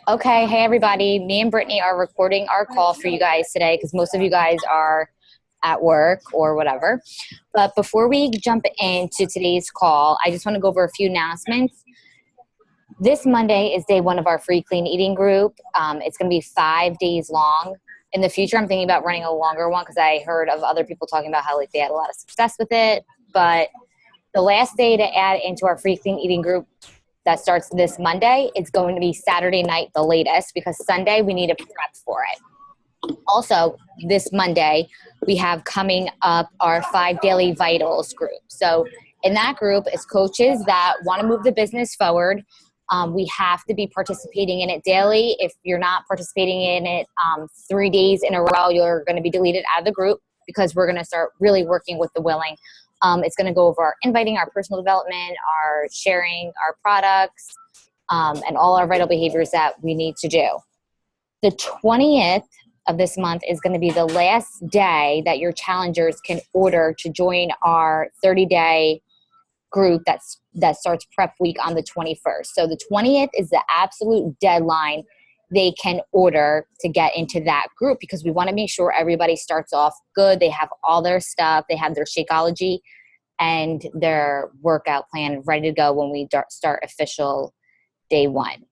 Okay, hey everybody. Me and Brittany are recording our call for you guys today because most of you guys are at work or whatever. But before we jump into today's call, I just want to go over a few announcements. This Monday is day one of our free clean eating group. It's going to be 5 days long. In the future, I'm thinking about running a longer one because I heard of other people talking about how they had a lot of success with it. But the last day to add into our free clean eating group that starts this Monday, it's going to be Saturday night the latest because Sunday we need to prep for it. Also, this Monday, we have coming up our 5 Daily Vitals group. So in that group is coaches that want to move the business forward. We have to be participating in it daily. If you're not participating in it 3 days in a row, you're going to be deleted out of the group because we're going to start really working with the willing. It's going to go over our inviting, our personal development, our sharing, our products, and all our vital behaviors that we need to do. The 20th of this month is going to be the last day that your challengers can order to join our 30-day group that starts prep week on the 21st. So the 20th is the absolute deadline they can order to get into that group because we want to make sure everybody starts off good. They have all their stuff. They have their Shakeology and their workout plan ready to go when we start official day one.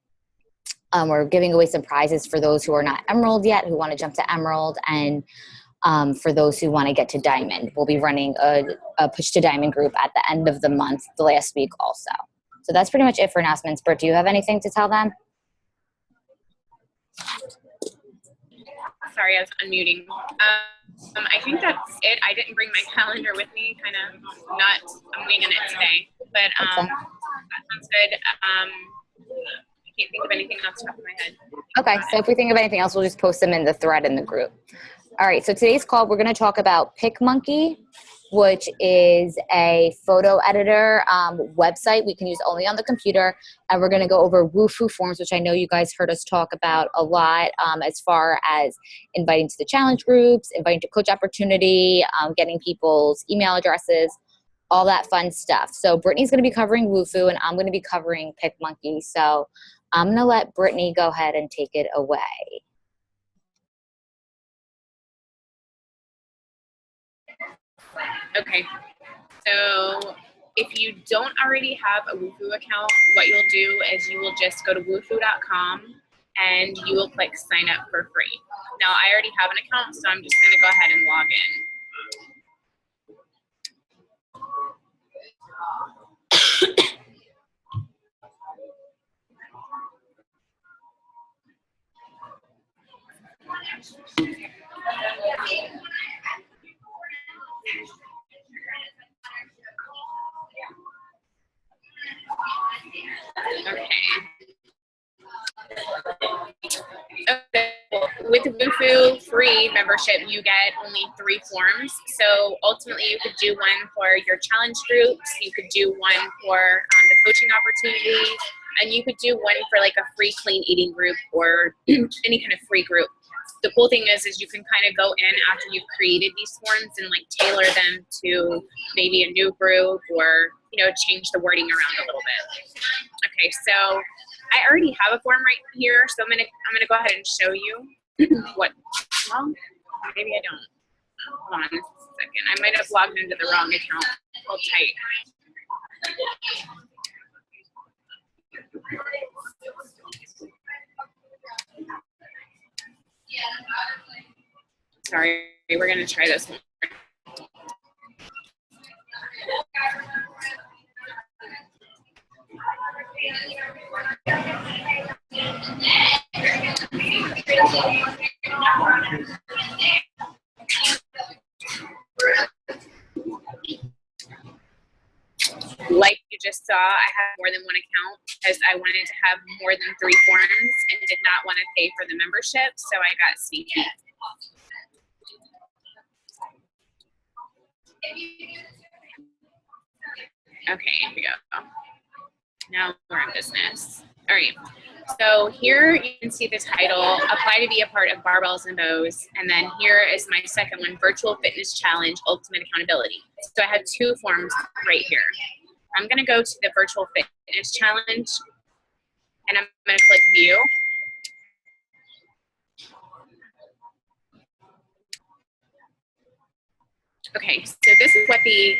We're giving away some prizes for those who are not Emerald yet, who want to jump to Emerald, and for those who want to get to Diamond. We'll be running a Push to Diamond group at the end of the month, the last week also. So that's pretty much it for announcements. Bert, do you have anything to tell them? Sorry, I was unmuting. I think that's it. I didn't bring my calendar with me, I'm winging it today. But that sounds good. I can't think of anything off the top of my head. Okay, so if we think of anything else, we'll just post them in the thread in the group. All right, so today's call, we're going to talk about picmonaey, which is a photo editor website we can use only on the computer. And we're going to go over wufoo forms, which I know you guys heard us talk about a lot as far as inviting to the challenge groups, inviting to coach opportunity, getting people's email addresses, all that fun stuff. So Brittany's going to be covering wufoo and I'm going to be covering picmonaey. So I'm going to let Brittany go ahead and take it away. Okay, so if you don't already have a wufoo account, what you'll do is you will just go to wufoo.com and you will click sign up for free. Now I already have an account, so I'm just going to go ahead and log in. Okay. With wufoo free membership, you get only 3 forms. So ultimately, you could do one for your challenge groups, you could do one for the coaching opportunity, and you could do one for like a free clean eating group or any kind of free group. The cool thing is you can kind of go in after you've created these forms and like tailor them to maybe a new group or, change the wording around a little bit. Okay, so I already have a form right here, so I'm gonna go ahead and show you what. Well, maybe I don't. Hold on a second. I might have logged into the wrong account. Hold tight. Sorry, we're gonna try this one. Like you just saw, I have more than one account because I wanted to have more than 3 forms and did not want to pay for the membership, so I got sneaky. Okay, here we go. Now we're in business. All right, so here you can see the title, Apply to be a part of Barbells and Bows. And then here is my second one, Virtual Fitness Challenge, Ultimate Accountability. So I have 2 forms right here. I'm gonna go to the Virtual Fitness Challenge. and I'm going to click view. Okay, so this is what the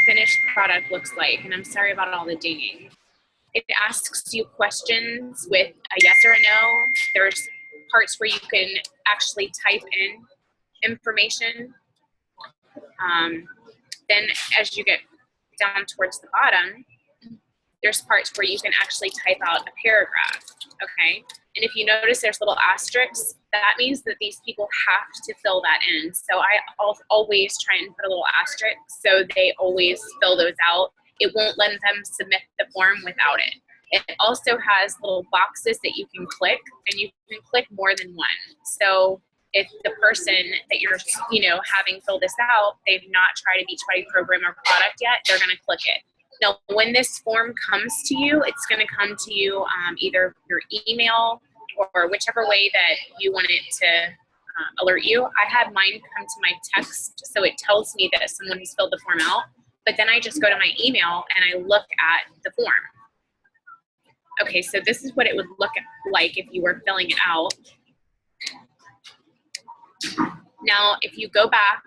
finished product looks like, and I'm sorry about all the dinging. It asks you questions with a yes or a no. There's parts where you can actually type in information. Then as you get down towards the bottom, there's parts where you can actually type out a paragraph, okay? And if you notice there's little asterisks, that means that these people have to fill that in. So I always try and put a little asterisk so they always fill those out. It won't let them submit the form without it. It also has little boxes that you can click, and you can click more than one. So if the person that you're, having fill this out, they've not tried a Beachbody program or product yet, they're going to click it. Now, when this form comes to you, it's going to come to you either your email or whichever way that you want it to alert you. I had mine come to my text, so it tells me that someone has filled the form out. But then I just go to my email and I look at the form. Okay, so this is what it would look like if you were filling it out. Now, if you go back,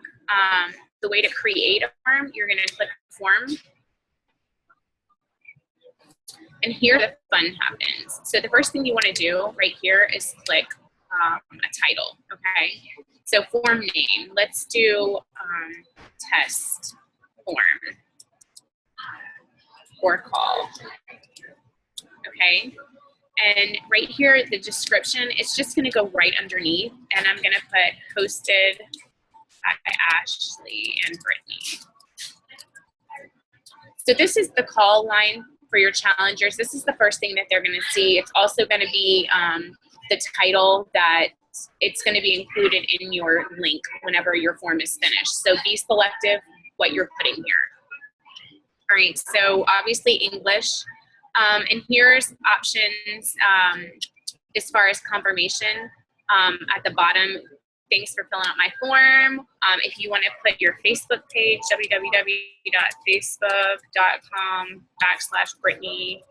the way to create a form, you're going to click form. And here the fun happens. So the first thing you want to do right here is click a title, okay? So form name, let's do test form or call, okay? And right here, the description, it's just going to go right underneath, and I'm going to put hosted by Ashley and Brittany. So this is the call line for your challengers. This is the first thing that they're going to see. It's also going to be the title that it's going to be included in your link whenever your form is finished. So be selective what you're putting here. All right, so obviously English. And here's options as far as confirmation. At the bottom, thanks for filling out my form. If you want to put your Facebook page, www.facebook.com/Brittany,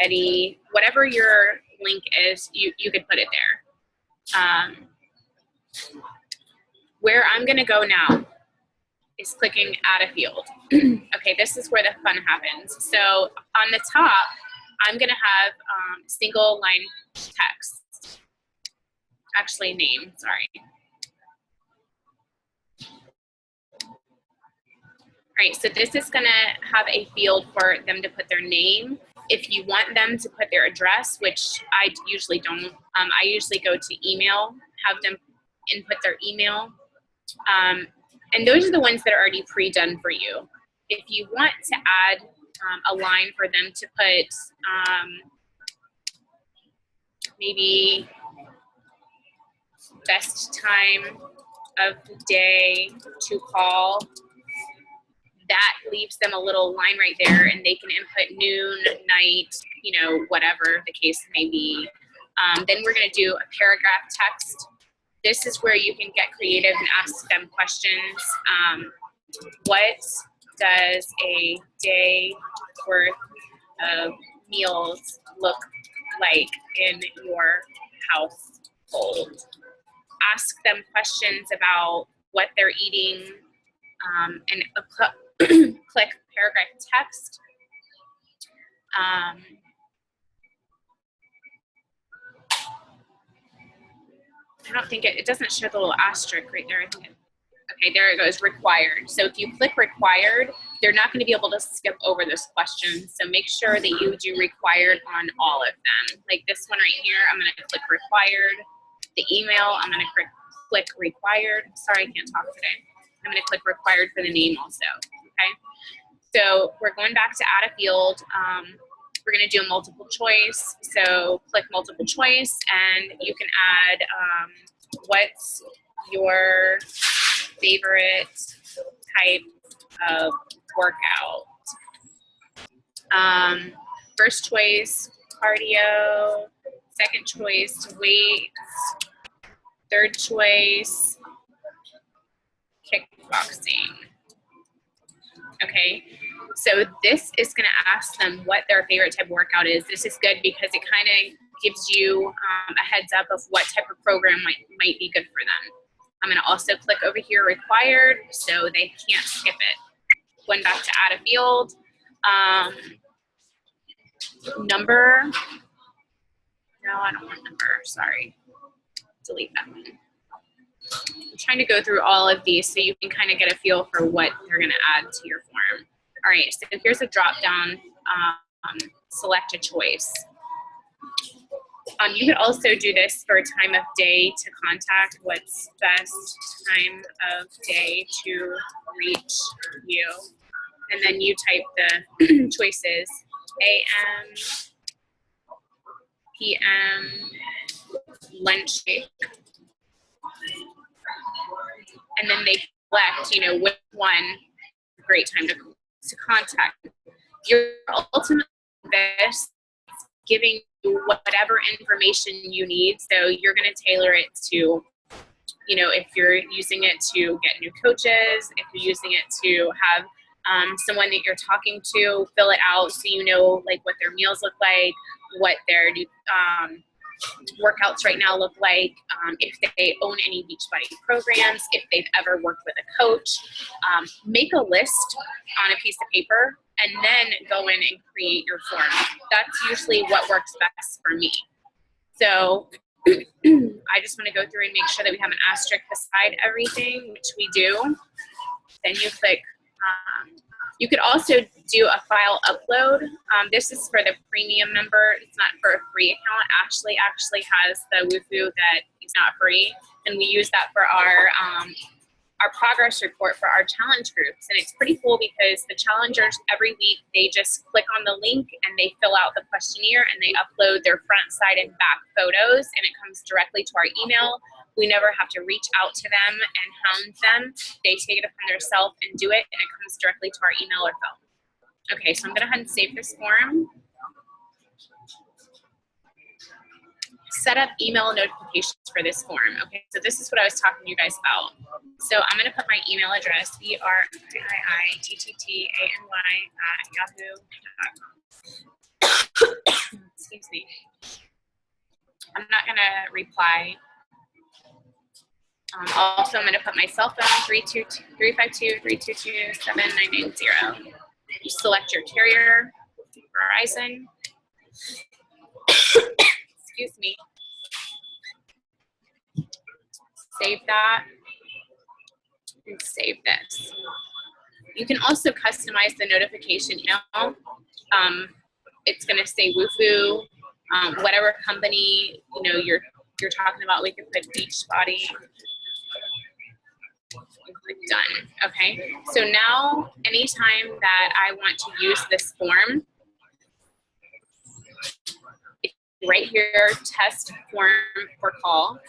Eddie, whatever your link is, you could put it there. Where I'm going to go now is clicking add a field. Okay, this is where the fun happens. So on the top, I'm going to have single line text. Actually, name, sorry. All right, so this is going to have a field for them to put their name. If you want them to put their address, which I usually don't, I usually go to email, have them input their email. And those are the ones that are already pre-done for you. If you want to add a line for them to put maybe best time of the day to call, that leaves them a little line right there, and they can input noon, night, whatever the case may be. Then we're going to do a paragraph text. This is where you can get creative and ask them questions. What does a day worth of meals look like in your household? Ask them questions about what they're eating, and click paragraph text. I don't think it doesn't show the little asterisk right there. I think okay, there it goes, required. So if you click required, they're not going to be able to skip over this question. So make sure that you do required on all of them. Like this one right here, I'm going to click required. The email, I'm going to click required. Sorry, I can't talk today. I'm going to click required for the name also, okay? So we're going back to add a field. We're going to do a multiple choice. So click multiple choice, and you can add what's your favorite type of workout. First choice, cardio. Second choice, weights. Third choice, kickboxing. Okay, So this is going to ask them what their favorite type of workout is. This is good because it kind of gives you a heads up of what type of program might be good for them. I'm going to also click over here, required, so they can't skip it. Going back to add a field. Number. No, I don't want number, sorry. Delete that one. I'm trying to go through all of these so you can kind of get a feel for what they're going to add to your form. All right, so here's a drop down, select a choice. You could also do this for time of day to contact. What's best time of day to reach you? And then you type the choices, AM, PM, lunch break. And then they select, you know, which one is a great time to contact. You're ultimately this giving you whatever information you need. So you're going to tailor it to, you know, if you're using it to get new coaches, if you're using it to have someone that you're talking to fill it out so you know like what their meals look like, what their workouts right now look like, if they own any Beachbody programs, if they've ever worked with a coach. Make a list on a piece of paper and then go in and create your form. That's usually what works best for me. So I just want to go through and make sure that we have an asterisk beside everything, which we do. Then you click, you could also do a file upload. This is for the premium member. It's not for a free account. Ashley actually has the wufoo that is not free, and we use that for our progress report for our challenge groups. And it's pretty cool because the challengers every week, they just click on the link and they fill out the questionnaire and they upload their front, side, and back photos, and it comes directly to our email. We never have to reach out to them and hound them. They take it upon themselves and do it, and it comes directly to our email or phone. Okay, so I'm going to go ahead and save this form. Set up email notifications for this form. Okay, so this is what I was talking to you guys about. So I'm going to put my email address, briiittany@yahoo.com. Excuse me. I'm not going to reply. Also, I'm going to put my cell phone, 352-322-79990. You select your carrier, Verizon. Excuse me. Save that and save this. You can also customize the notification email. It's going to say wufoo, whatever company you're talking about. We can put Beachbody. Click done. Okay. So now, anytime that I want to use this form, right here, test form for call.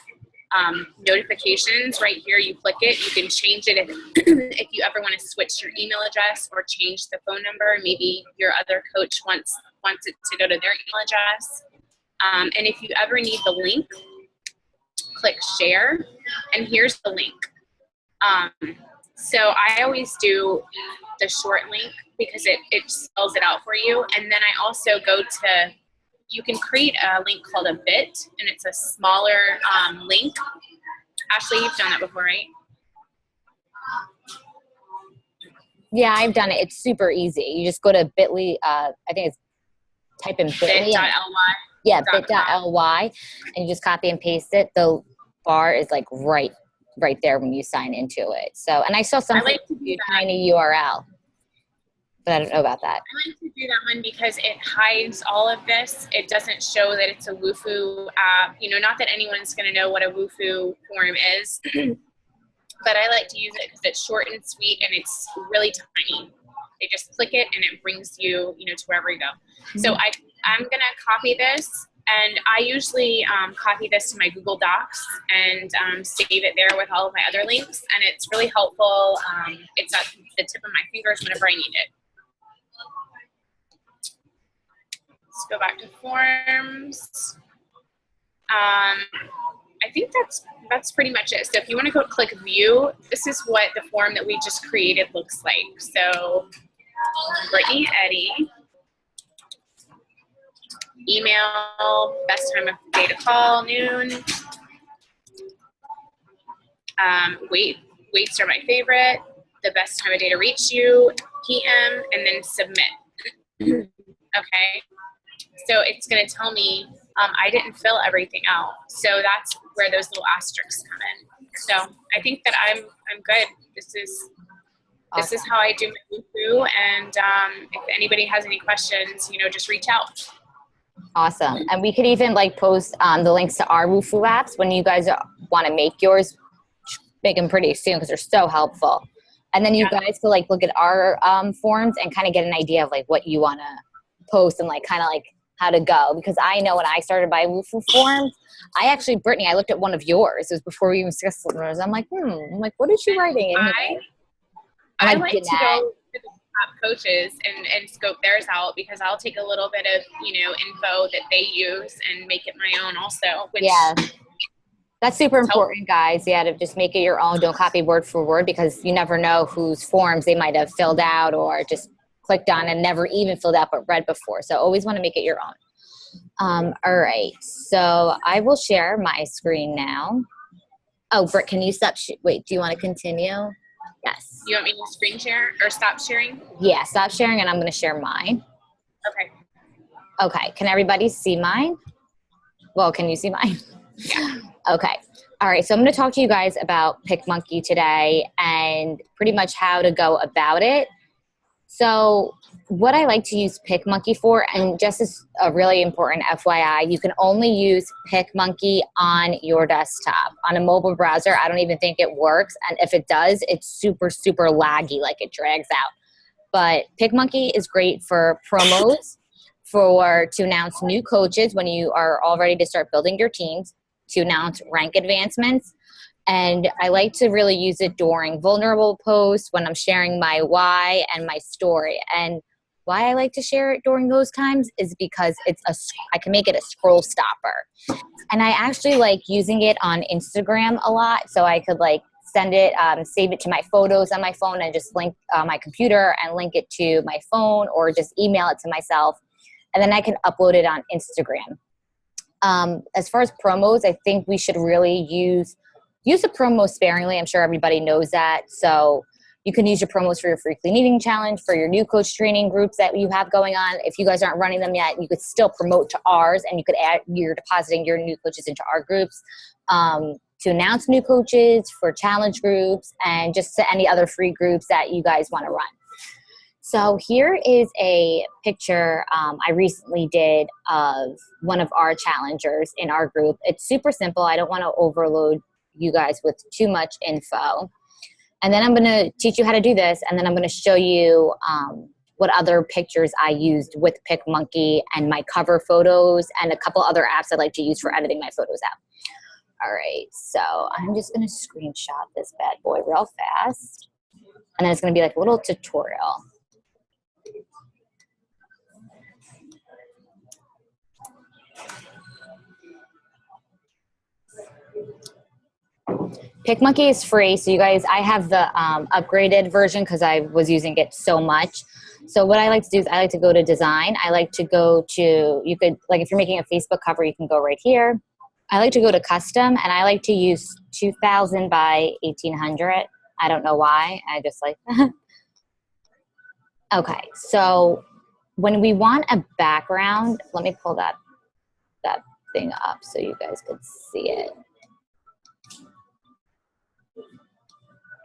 Notifications, right here, you click it. You can change it if you ever want to switch your email address or change the phone number. Maybe your other coach wants it to go to their email address. And if you ever need the link, click share, and here's the link. So I always do the short link because it spells it out for you. And then I also go to, you can create a link called a bit, and it's a smaller link. Ashley, you've done that before, right? Yeah, I've done it. It's super easy. You just go to bit.ly, I think it's type in bit.ly. Bit.ly. Yeah, bit.ly, and you just copy and paste it. The bar is like right there when you sign into it. So, and I saw something tiny URL, but I don't know about that. I like to do that one because it hides all of this. It doesn't show that it's a wufoo app. Not that anyone's going to know what a wufoo form is, but I like to use it because it's short and sweet and it's really tiny. They just click it and it brings you, to wherever you go. Mm-hmm. So I'm going to copy this. And I usually copy this to my Google Docs and save it there with all of my other links. And it's really helpful. It's at the tip of my fingers whenever I need it. Let's go back to forms. I think that's pretty much it. So if you want to go click view, this is what the form that we just created looks like. So Brittany Eddy. Email, best time of day to call, noon. Weights are my favorite. The best time of day to reach you, PM, and then submit. Okay. So it's going to tell me I didn't fill everything out. So that's where those little asterisks come in. So I think that I'm good. This is how I do my wufoo. And if anybody has any questions, just reach out. Awesome. And we could even like post the links to our wufoo apps when you guys want to make yours. Make them pretty soon because they're so helpful. And then you guys could like look at our forms and kind of get an idea of like what you want to post and like kind of like how to go. Because I know when I started my wufoo forms, Brittany, I looked at one of yours. It was before we even discussed it. I'm like, what is she writing in here? I like to go to the top coaches and scope theirs out because I'll take a little bit of, info that they use and make it my own also. That's super important, guys. Yeah, to just make it your own. Don't copy word for word because you never know whose forms they might have filled out or just clicked on and never even filled out but read before. So always want to make it your own. All right. So I will share my screen now. Oh, Britt, can you stop? Wait, do you want to continue? Yes. You want me to screen share or stop sharing? Yeah, stop sharing and I'm going to share mine. Okay. Okay. Can everybody see mine? Well, can you see mine? Yeah. Okay. All right. So I'm going to talk to you guys about picmonaey today and pretty much how to go about it. So what I like to use picmonaey for, and just as a really important FYI, you can only use picmonaey on your desktop. On a mobile browser, I don't even think it works. And if it does, it's super, super laggy, like it drags out. But picmonaey is great for promos, to announce new coaches when you are all ready to start building your teams, to announce rank advancements. And I like to really use it during vulnerable posts when I'm sharing my why and my story. And why I like to share it during those times is because I can make it a scroll stopper. And I actually like using it on Instagram a lot. So I could like send it, save it to my photos on my phone and just link my computer and link it to my phone or just email it to myself. And then I can upload it on Instagram. As far as promos, I think we should really use the promo sparingly. I'm sure everybody knows that. So you can use your promos for your free clean eating challenge, for your new coach training groups that you have going on. If you guys aren't running them yet, you could still promote to ours and you could you're depositing your new coaches into our groups to announce new coaches, for challenge groups, and just to any other free groups that you guys want to run. So here is a picture I recently did of one of our challengers in our group. It's super simple. I don't want to overload you guys with too much info. And then I'm going to teach you how to do this, and then I'm going to show you what other pictures I used with picmonaey and my cover photos and a couple other apps I like to use for editing my photos out. All right, so I'm just going to screenshot this bad boy real fast. And then it's going to be like a little tutorial. Picmonaey is free, so you guys, I have the upgraded version because I was using it so much. So what I like to do is I like to go to design. I like to go to, you could, like if you're making a Facebook cover, you can go right here. I like to go to custom, and I like to use 2000 by 1800. I don't know why, I just like that. Okay, so when we want a background, let me pull that thing up so you guys could see it.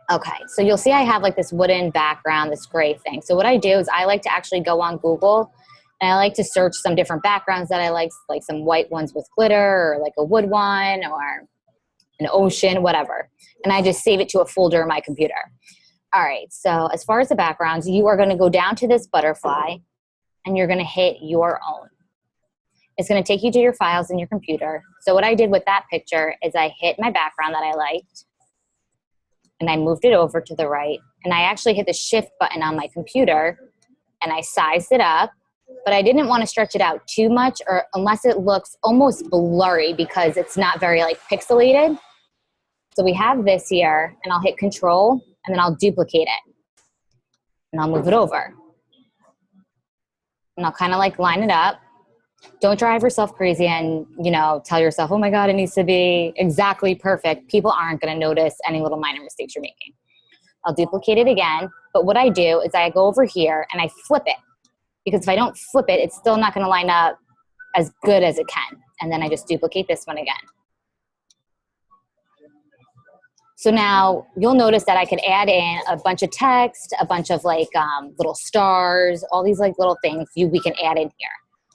Okay, so you'll see I have like this wooden background, this gray thing. So what I do is I like to actually go on Google and I like to search some different backgrounds that I like some white ones with glitter or like a wood one or an ocean, whatever. And I just save it to a folder in my computer. All right, so as far as the backgrounds, you are gonna go down to this butterfly and you're gonna hit your own. It's gonna take you to your files in your computer. So what I did with that picture is I hit my background that I liked, and I moved it over to the right, and I actually hit the shift button on my computer and I sized it up, but I didn't want to stretch it out too much or unless it looks almost blurry because it's not very like pixelated. So we have this here, and I'll hit Control and then I'll duplicate it and I'll move it over. And I'll kind of like line it up. Don't drive yourself crazy and, you know, tell yourself, oh my God, it needs to be exactly perfect. People aren't going to notice any little minor mistakes you're making. I'll duplicate it again. But what I do is I go over here and I flip it. Because if I don't flip it, it's still not going to line up as good as it can. And then I just duplicate this one again. So now you'll notice that I could add in a bunch of text, a bunch of like little stars, all these like little things we can add in here.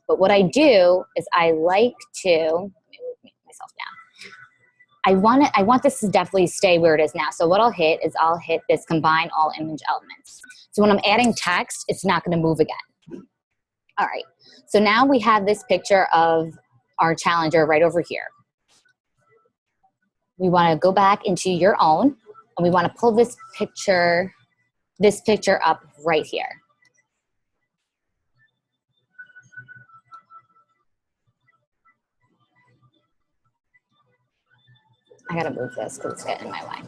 But what I do is I like to, let me move myself down. I want this to definitely stay where it is now. So what I'll hit is I'll hit this combine all image elements. So when I'm adding text, it's not going to move again. All right. So now we have this picture of our challenger right over here. We want to go back into your own and we want to pull this picture up right here. I gotta move this because it's getting in my way.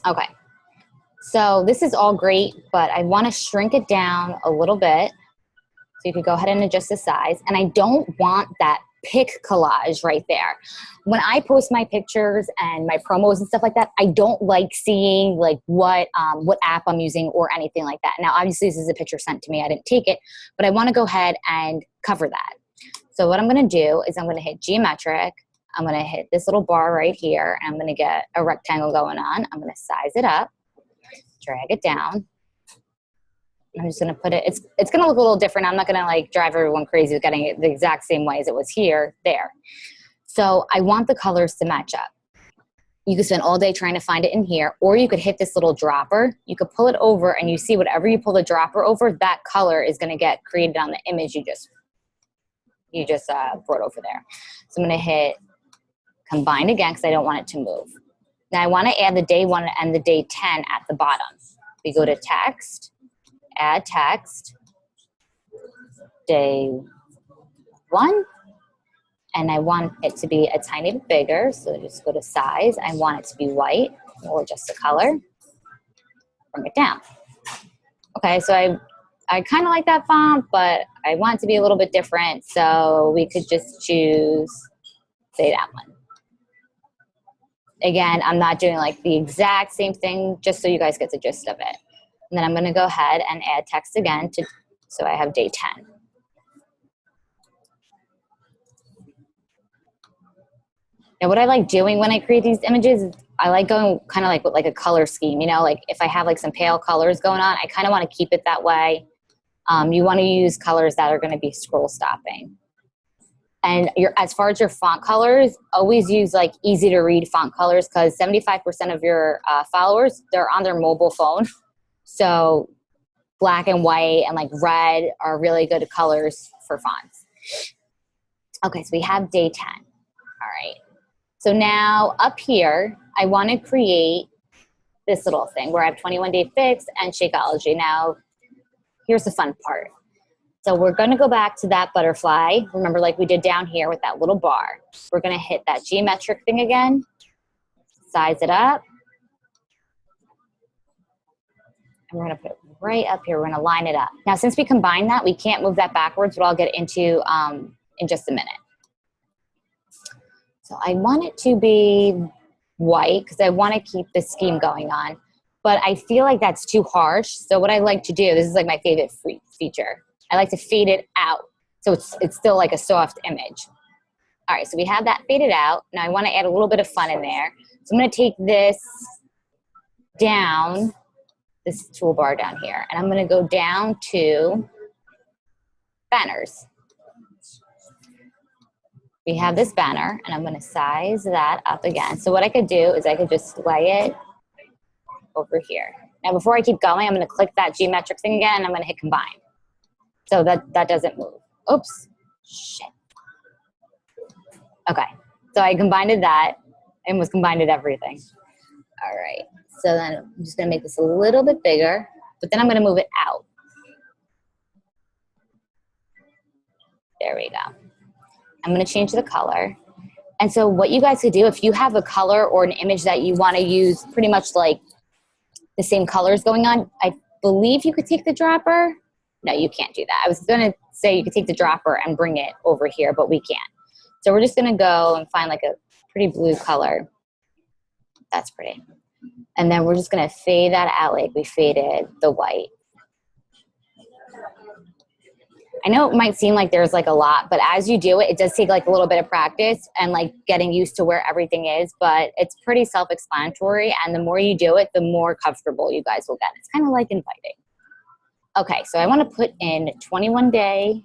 Okay, so this is all great, but I want to shrink it down a little bit. So you could go ahead and adjust the size. And I don't want that pic collage right there. When I post my pictures and my promos and stuff like that, I don't like seeing like what app I'm using or anything like that. Now, obviously this is a picture sent to me. I didn't take it, but I want to go ahead and cover that. So what I'm going to do is I'm going to hit geometric. I'm going to hit this little bar right here, and I'm going to get a rectangle going on. I'm going to size it up, drag it down. I'm just going to put it, it's going to look a little different. I'm not going to like drive everyone crazy with getting it the exact same way as it was there. So I want the colors to match up. You could spend all day trying to find it in here, or you could hit this little dropper. You could pull it over, and you see whatever you pull the dropper over, that color is going to get created on the image you just brought over there. So I'm going to hit combine again because I don't want it to move. Now I want to add the day 1 and the day 10 at the bottom. We go to text, add text, day 1, and I want it to be a tiny bit bigger, so just go to size. I want it to be white, or just the color, bring it down. Okay, so I kind of like that font, but I want it to be a little bit different, so we could just choose, say, that one. Again, I'm not doing like the exact same thing, just so you guys get the gist of it. And then I'm going to go ahead and add text again, so I have day 10. Now, what I like doing when I create these images is I like going kind of like with like a color scheme. You know, like if I have like some pale colors going on, I kind of want to keep it that way. You want to use colors that are going to be scroll stopping. And as far as your font colors, always use like easy to read font colors, because 75% of your followers, they're on their mobile phone. So black and white and like red are really good colors for fonts. Okay, so we have day 10. All right. So now up here, I want to create this little thing where I have 21 Day Fix and Shakeology. Now, here's the fun part. So we're going to go back to that butterfly. Remember, like we did down here with that little bar. We're going to hit that geometric thing again, size it up, and we're going to put it right up here. We're going to line it up. Now, since we combined that, we can't move that backwards, but I'll get into in just a minute. So I want it to be white because I want to keep the scheme going on, but I feel like that's too harsh. So what I like to do, this is like my favorite feature. I like to fade it out, so it's still like a soft image. All right, so we have that faded out. Now I want to add a little bit of fun in there. So I'm going to take this down, this toolbar down here, and I'm going to go down to banners. We have this banner, and I'm going to size that up again. So what I could do is I could just lay it over here. Now before I keep going, I'm going to click that geometric thing again, and I'm going to hit combine. So that doesn't move. Oops, shit. Okay, so I combined that and was combined everything. All right, so then I'm just gonna make this a little bit bigger, but then I'm gonna move it out. There we go. I'm gonna change the color. And so what you guys could do, if you have a color or an image that you wanna use pretty much like the same colors going on, I believe you could take the dropper. No, you can't do that. I was going to say you could take the dropper and bring it over here, but we can't. So we're just going to go and find like a pretty blue color. That's pretty. And then we're just going to fade that out like we faded the white. I know it might seem like there's like a lot, but as you do it, it does take like a little bit of practice and like getting used to where everything is, but it's pretty self-explanatory. And the more you do it, the more comfortable you guys will get. It's kind of like inviting. Okay, so I want to put in 21-day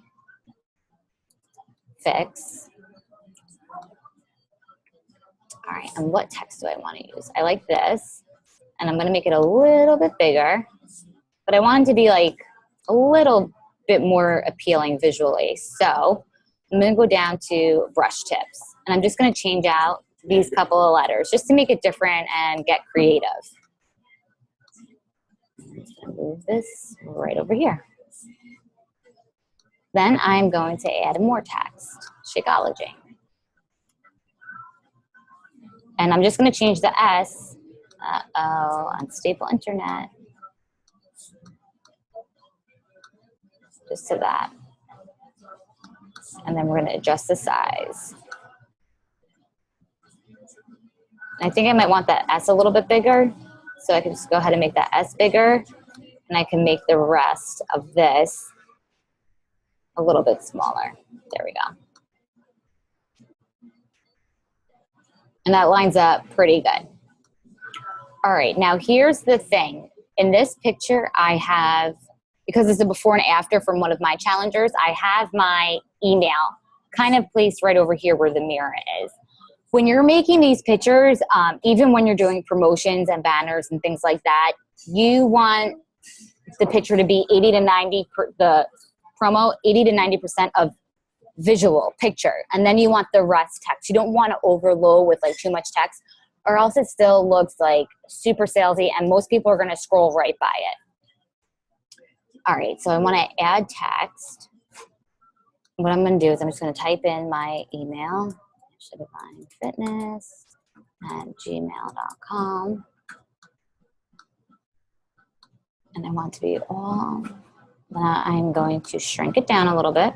fix. All right, and what text do I want to use? I like this, and I'm going to make it a little bit bigger, but I want it to be like a little bit more appealing visually. So I'm going to go down to brush tips, and I'm just going to change out these couple of letters just to make it different and get creative. I'm just going to move this right over here. Then I'm going to add more text, Shakeology. And I'm just going to change the S, unstable internet, just to that. And then we're going to adjust the size. I think I might want that S a little bit bigger, so I can just go ahead and make that S bigger, and I can make the rest of this a little bit smaller. There we go. And that lines up pretty good. All right, now here's the thing. In this picture, I have, because it's a before and after from one of my challengers, I have my email kind of placed right over here where the mirror is. When you're making these pictures, even when you're doing promotions and banners and things like that, you want the picture to be 80 to 90, the promo, 80 to 90% of visual picture, and then you want the rest text. You don't want to overload with like too much text, or else it still looks like super salesy and most people are going to scroll right by it. All right, so I want to add text. What I'm going to do is I'm just going to type in my email, divinefitness@gmail.com, and I want to be all. I'm going to shrink it down a little bit.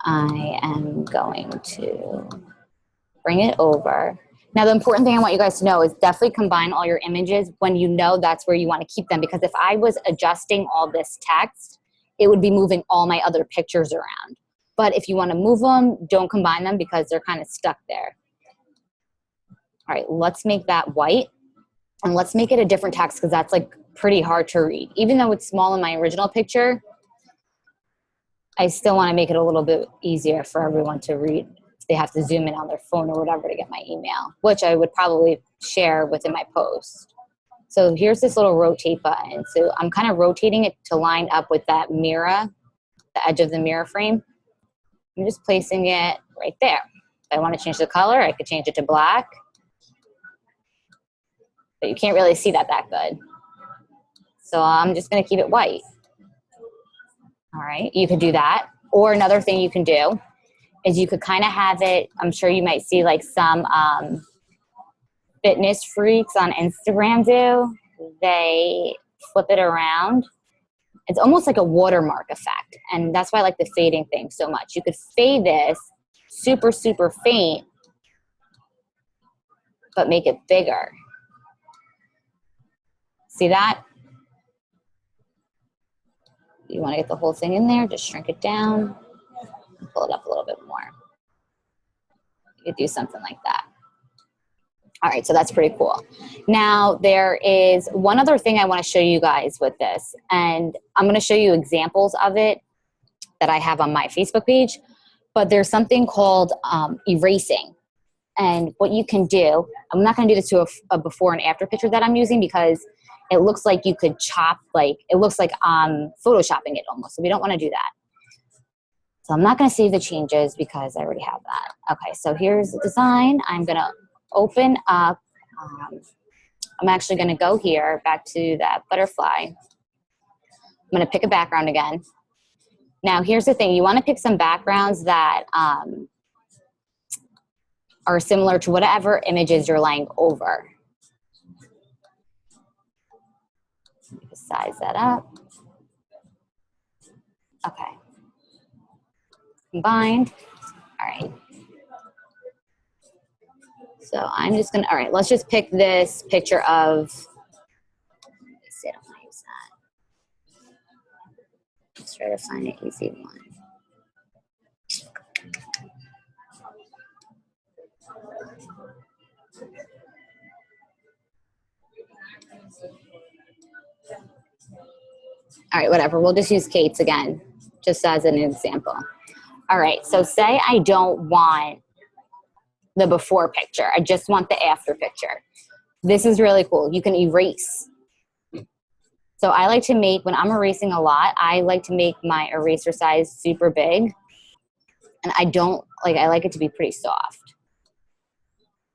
I am going to bring it over. Now, the important thing I want you guys to know is definitely combine all your images when you know that's where you want to keep them, because if I was adjusting all this text, it would be moving all my other pictures around. But if you want to move them, don't combine them because they're kind of stuck there. All right, let's make that white, and let's make it a different text because that's like pretty hard to read. Even though it's small in my original picture, I still want to make it a little bit easier for everyone to read. They have to zoom in on their phone or whatever to get my email, which I would probably share within my post. So here's this little rotate button. So I'm kind of rotating it to line up with that mirror, the edge of the mirror frame. I'm just placing it right there. If I want to change the color, I could change it to black. But you can't really see that good. So I'm just going to keep it white. All right, you could do that. Or another thing you can do is you could kind of have it, I'm sure you might see like some fitness freaks on Instagram do. They flip it around. It's almost like a watermark effect. And that's why I like the fading thing so much. You could fade this super, super faint, but make it bigger. See that? You want to get the whole thing in there, just shrink it down, and pull it up a little bit more. You could do something like that. All right, so that's pretty cool. Now, there is one other thing I want to show you guys with this, and I'm going to show you examples of it that I have on my Facebook page, but there's something called erasing. And what you can do, I'm not going to do this to a before and after picture that I'm using because it looks like you could chop, like, it looks like I'm photoshopping it almost, so we don't want to do that. So I'm not going to save the changes because I already have that. Okay, so here's the design. I'm going to open up, I'm actually going to go here, back to that butterfly. I'm going to pick a background again. Now, here's the thing. You want to pick some backgrounds that are similar to whatever images you're laying over. size that up. Okay. Combined. All right. So I'm just gonna, all right, let's just pick this picture of, let's see, I don't want to use that. Let's try to find an easy one. All right, whatever, we'll just use Kate's again, just as an example. All right, so say I don't want the before picture, I just want the after picture. This is really cool, you can erase. So I like to make, when I'm erasing a lot, I like to make my eraser size super big. And I don't, like, I like it to be pretty soft.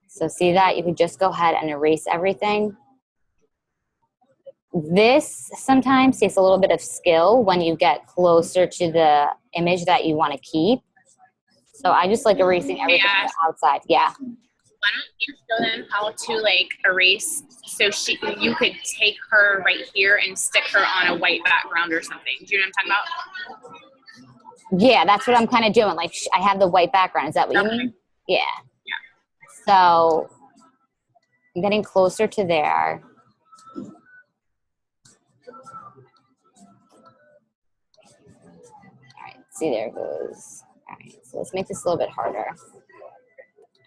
So see that? You can just go ahead and erase everything. This sometimes takes a little bit of skill when you get closer to the image that you want to keep. So I just like erasing everything on the outside. Yeah. Why don't you show them how to like erase so you could take her right here and stick her on a white background or something. Do you know what I'm talking about? Yeah, that's what I'm kind of doing. Like I have the white background. Is that what you mean? Yeah. Yeah. So I'm getting closer to there. All right, see, there it goes. All right, so let's make this a little bit harder.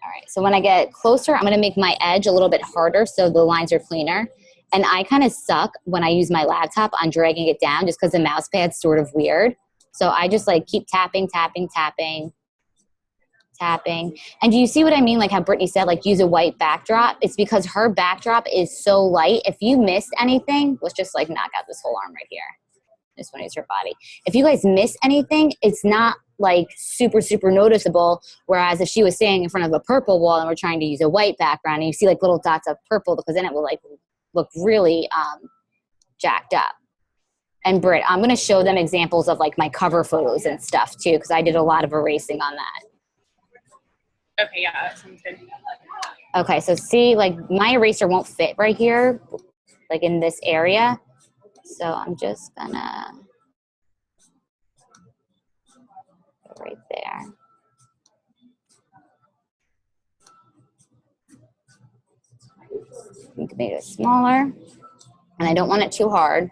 All right, so when I get closer, I'm gonna make my edge a little bit harder so the lines are cleaner. And I kind of suck when I use my laptop on dragging it down just because the mouse pad's sort of weird. So I just like keep tapping, tapping, tapping, tapping. And do you see what I mean? Like how Brittany said, like use a white backdrop. It's because her backdrop is so light. If you missed anything, let's just like knock out this whole arm right here. This one is her body. If you guys miss anything, it's not like super, super noticeable. Whereas if she was standing in front of a purple wall and we're trying to use a white background and you see like little dots of purple, because then it will like look really jacked up. And Britt, I'm going to show them examples of like my cover photos and stuff too, because I did a lot of erasing on that. Okay, yeah, that sounds good. Okay, so see, like my eraser won't fit right here, like in this area. So I'm just gonna go right there. You can make it smaller, and I don't want it too hard.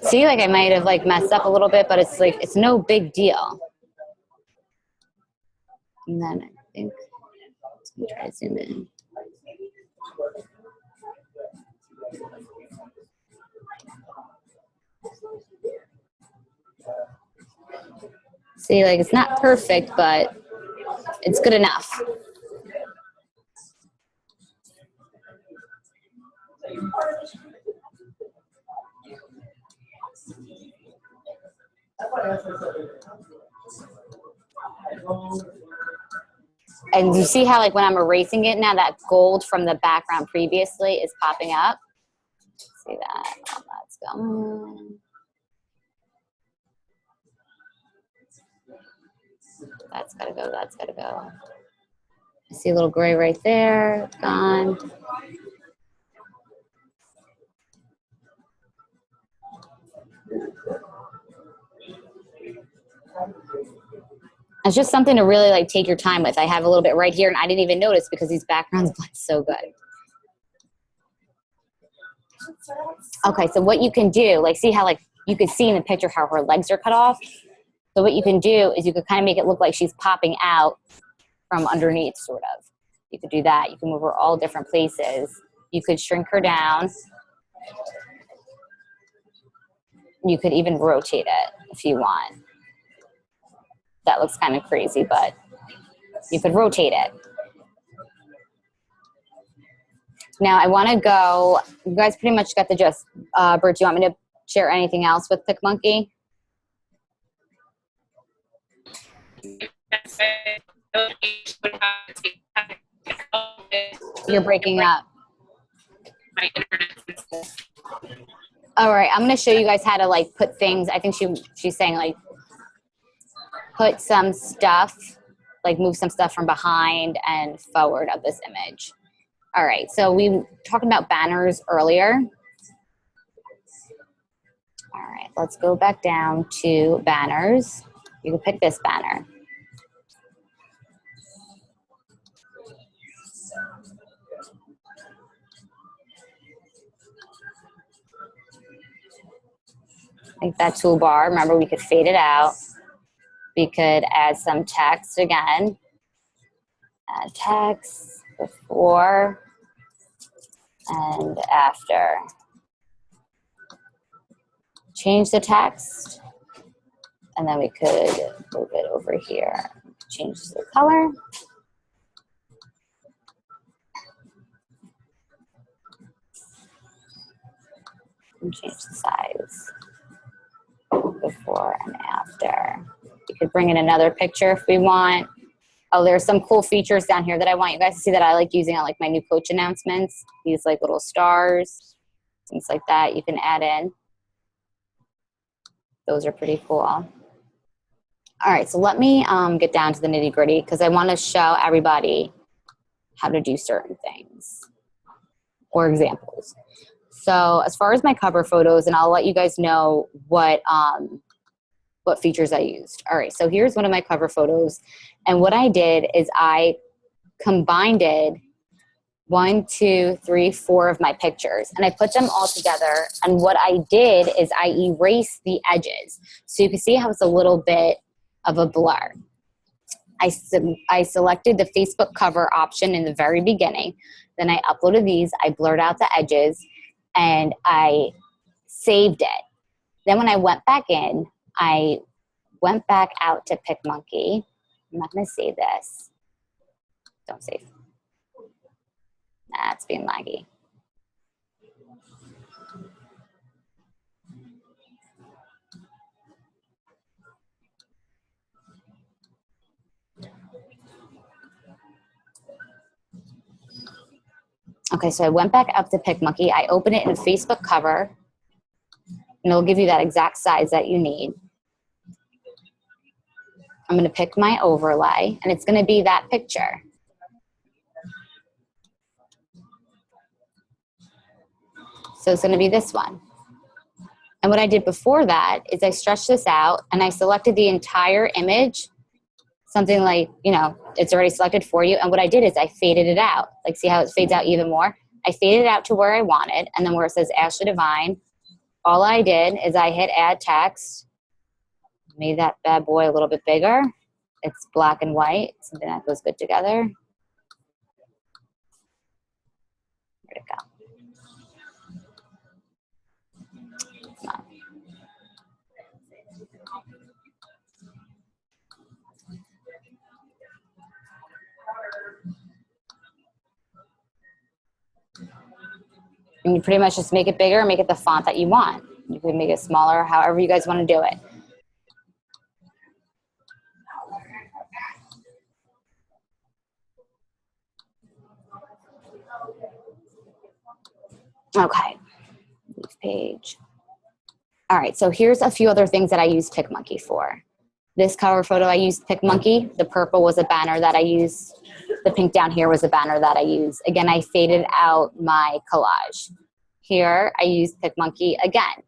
See, like I might have like messed up a little bit, but it's like, it's no big deal. And then I think, let me try to zoom in. See, like it's not perfect, but it's good enough. And you see how like when I'm erasing it now, that gold from the background previously is popping up? See that? Oh, that's going. That's gotta go, that's gotta go. I see a little gray right there, gone. It's just something to really like take your time with. I have a little bit right here and I didn't even notice because these backgrounds blend so good. Okay, so what you can do, like see how like you could see in the picture how her legs are cut off? So what you can do is you could kind of make it look like she's popping out from underneath, sort of. You could do that. You can move her all different places. You could shrink her down. You could even rotate it if you want. That looks kind of crazy, but you could rotate it. Now I want to go, you guys pretty much got the gist. Bert, do you want me to share anything else with picmonaey? You're breaking up. My internet. All right, I'm going to show you guys how to like put things. I think she's saying like put some stuff, like move some stuff from behind and forward of this image. All right, so we talked about banners earlier. All right, let's go back down to banners. You can pick this banner. Like that toolbar, remember we could fade it out. We could add some text again. Add text before and after. Change the text, and then we could move it over here. Change the color. And change the size. Before and after. You could bring in another picture if we want. Oh, there's some cool features down here that I want you guys to see that I like using on like my new coach announcements. These like little stars, things like that you can add in. Those are pretty cool. All right, so let me get down to the nitty gritty because I want to show everybody how to do certain things or examples. So as far as my cover photos, and I'll let you guys know what features I used. All right, so here's one of my cover photos. And what I did is I combined 1, 2, 3, 4 of my pictures, and I put them all together. And what I did is I erased the edges. So you can see how it's a little bit of a blur. I selected the Facebook cover option in the very beginning. Then I uploaded these, I blurred out the edges, and I saved it. Then when I went back in, I went back out to picmonaey. I'm not gonna save this. Don't save. That's being laggy. Okay, so I went back up to picmonaey. I opened it in Facebook cover, and it'll give you that exact size that you need. I'm gonna pick my overlay, and it's gonna be that picture. So it's gonna be this one. And what I did before that is I stretched this out, and I selected the entire image, something like, you know, it's already selected for you. And what I did is I faded it out. Like, see how it fades out even more? I faded it out to where I wanted, and then where it says Ashley Devine, all I did is I hit add text, made that bad boy a little bit bigger. It's black and white, something that goes good together. Where'd it go? Come on. And you pretty much just make it bigger, make it the font that you want. You can make it smaller, however you guys want to do it. Okay, next page. All right, so here's a few other things that I used picmonaey for. This cover photo, I used picmonaey. The purple was a banner that I used. The pink down here was a banner that I used. Again, I faded out my collage. Here, I used picmonaey again.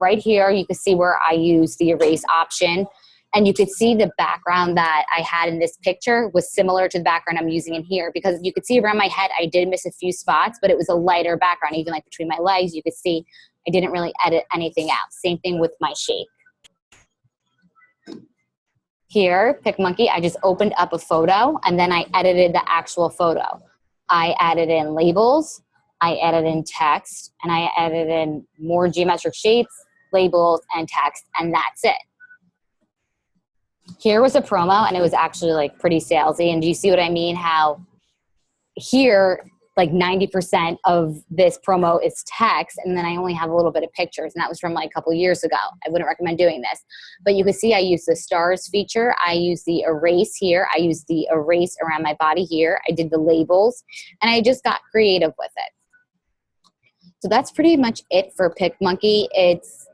Right here, you can see where I used the erase option. And you could see the background that I had in this picture was similar to the background I'm using in here, because you could see around my head, I did miss a few spots, but it was a lighter background. Even like between my legs, you could see I didn't really edit anything out. Same thing with my shape. Here, picmonaey, I just opened up a photo and then I edited the actual photo. I added in labels, I added in text, and I added in more geometric shapes, labels, and text, and that's it. Here was a promo, and it was actually like pretty salesy. And do you see what I mean? How here, like 90% of this promo is text, and then I only have a little bit of pictures, and that was from like a couple years ago. I wouldn't recommend doing this. But you can see I use the stars feature. I use the erase here. I use the erase around my body here. I did the labels, and I just got creative with it. So that's pretty much it for picmonaey. It's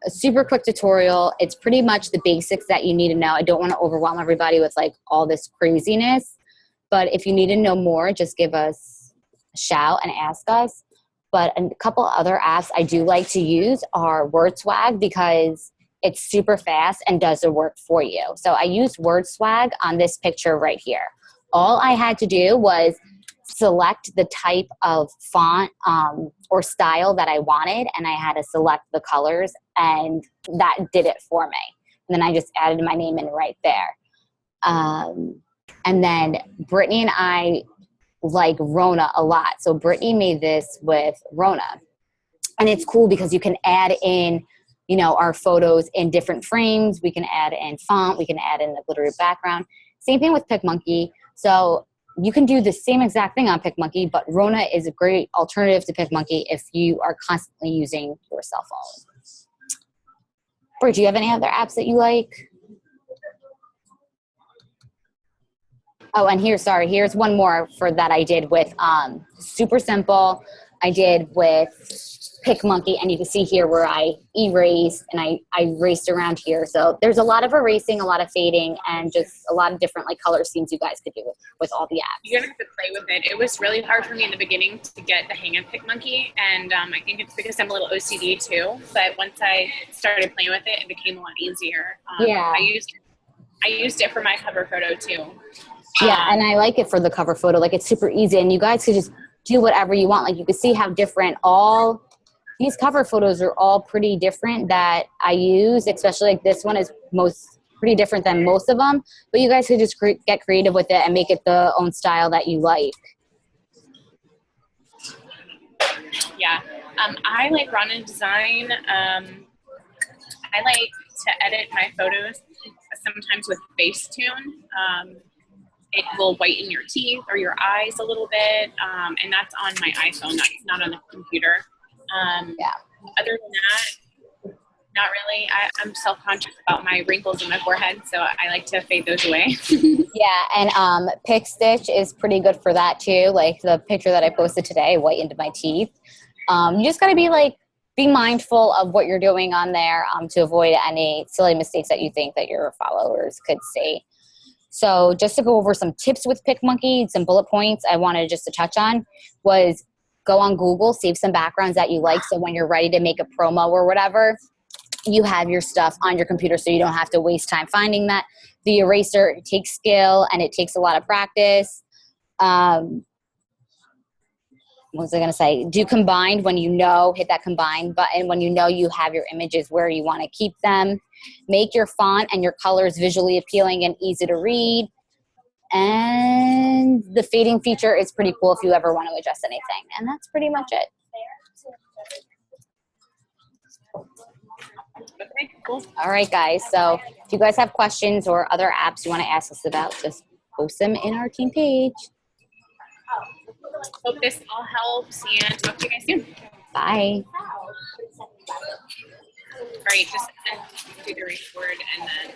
a super quick tutorial. It's pretty much the basics that you need to know. I don't want to overwhelm everybody with like all this craziness, but if you need to know more, just give us a shout and ask us. But a couple other apps I do like to use are WordSwag because it's super fast and does the work for you. So I used WordSwag on this picture right here. All I had to do was select the type of font or style that I wanted, and I had to select the colors, and that did it for me. And then I just added my name in right there. And then Brittany and I like Rona a lot. So Brittany made this with Rona. And it's cool because you can add in, you know, our photos in different frames. We can add in font. We can add in the glittery background. Same thing with picmonaey. So you can do the same exact thing on picmonaey, but Rona is a great alternative to picmonaey if you are constantly using your cell phone. Bert, do you have any other apps that you like? Oh, and here, sorry, here's one more for that I did with super simple. I did with picmonaey, and you can see here where I erased and I erased around here. So there's a lot of erasing, a lot of fading, and just a lot of different like color schemes you guys could do with all the apps. You're gonna have to play with it. It was really hard for me in the beginning to get the hang of picmonaey, and I think it's because I'm a little OCD too. But once I started playing with it, it became a lot easier. Yeah. I used it for my cover photo too. Yeah, and I like it for the cover photo. Like, it's super easy, and you guys could just do whatever you want. Like, you can see how different all these cover photos are all pretty different that I use, especially like this one is pretty different than most of them. But you guys could just get creative with it and make it the own style that you like. Yeah, I like Rana Design. I like to edit my photos sometimes with Facetune. It will whiten your teeth or your eyes a little bit, and that's on my iPhone. That's not on the computer. Yeah. Other than that, not really. I'm self-conscious about my wrinkles in my forehead, so I like to fade those away. Yeah, and Pick Stitch is pretty good for that too. Like the picture that I posted today, whitened my teeth. You just got to be mindful of what you're doing on there to avoid any silly mistakes that you think that your followers could see. So just to go over some tips with picmonaey, some bullet points I wanted just to touch on was go on Google, save some backgrounds that you like. So when you're ready to make a promo or whatever, you have your stuff on your computer so you don't have to waste time finding that. The eraser, it takes skill and it takes a lot of practice. What was I going to say? Do combined when you know, hit that combine button when you know you have your images where you want to keep them. Make your font and your colors visually appealing and easy to read. And the fading feature is pretty cool if you ever want to adjust anything. And that's pretty much it. Okay, cool. All right, guys. So if you guys have questions or other apps you want to ask us about, just post them in our team page. Hope this all helps, and talk to you guys soon. Bye. All right, just do the record and then